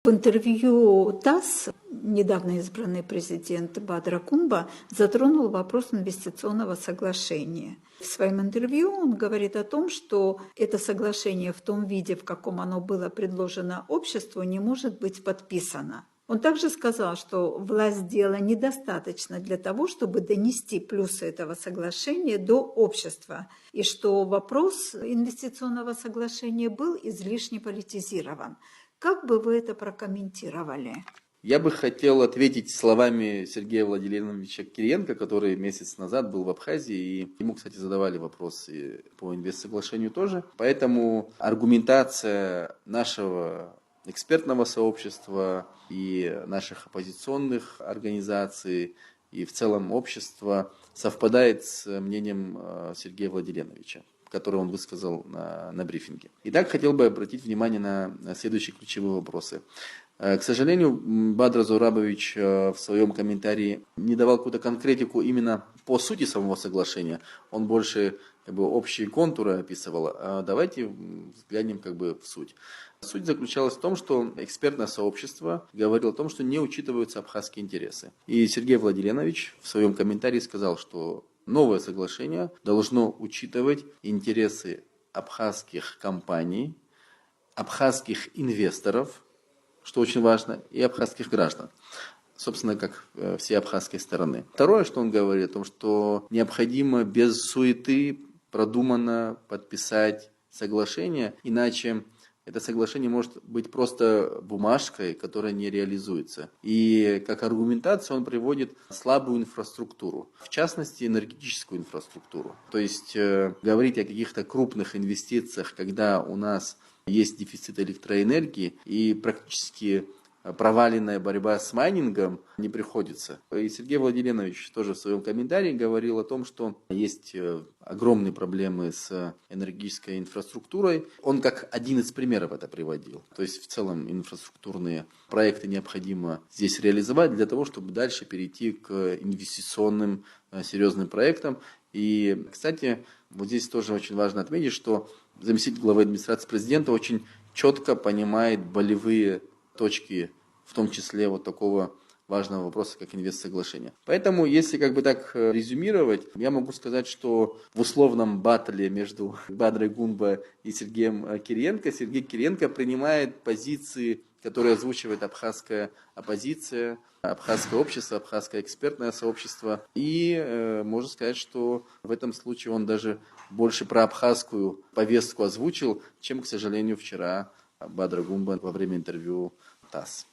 В интервью ТАСС недавно избранный президент Бадра Гумба затронул вопрос инвестиционного соглашения. В своем интервью он говорит о том, что это соглашение в том виде, в каком оно было предложено обществу, не может быть подписано. Он также сказал, что власть дела недостаточно для того, чтобы донести плюсы этого соглашения до общества, и что вопрос инвестиционного соглашения был излишне политизирован. Как бы вы это прокомментировали? Я бы хотел ответить словами Сергея Владимировича Кириенко, который месяц назад был в Абхазии, и ему, кстати, задавали вопросы по инвестсоглашению тоже. Поэтому аргументация нашего экспертного сообщества и наших оппозиционных организаций, и в целом общества совпадает с мнением Сергея Владимировича, который он высказал на брифинге. Итак, хотел бы обратить внимание на следующие ключевые вопросы. К сожалению, Бадр Зурабович в своем комментарии не давал какую-то конкретику именно по сути самого соглашения. Он больше общие контуры описывал. Давайте взглянем в суть. Суть заключалась в том, что экспертное сообщество говорило о том, что не учитываются абхазские интересы. И Сергей Владимирович в своем комментарии сказал, что новое соглашение должно учитывать интересы абхазских компаний, абхазских инвесторов, что очень важно, и абхазских граждан. Собственно, как все абхазской стороны. Второе, что он говорит, о том, что необходимо без суеты продуманно подписать соглашение, иначе это соглашение может быть просто бумажкой, которая не реализуется. И как аргументацию он приводит слабую инфраструктуру, в частности энергетическую инфраструктуру. То есть говорить о каких-то крупных инвестициях, когда у нас есть дефицит электроэнергии и практически проваленная борьба с майнингом, не приходится. И Сергей Владимирович тоже в своем комментарии говорил о том, что есть огромные проблемы с энергетической инфраструктурой. Он как один из примеров это приводил. То есть в целом инфраструктурные проекты необходимо здесь реализовать для того, чтобы дальше перейти к инвестиционным серьезным проектам. И, кстати, вот здесь тоже очень важно отметить, что заместитель главы администрации президента очень четко понимает болевые точки, в том числе вот такого важного вопроса, как инвестсоглашение. Поэтому, если так резюмировать, я могу сказать, что в условном баттле между Бадрой Гумба и Сергеем Кириенко, Сергей Кириенко принимает позиции, которые озвучивает абхазская оппозиция, абхазское общество, абхазское экспертное сообщество. И можно сказать, что в этом случае он даже больше про абхазскую повестку озвучил, чем, к сожалению, вчера Бадра Гумба во время интервью ТАСС.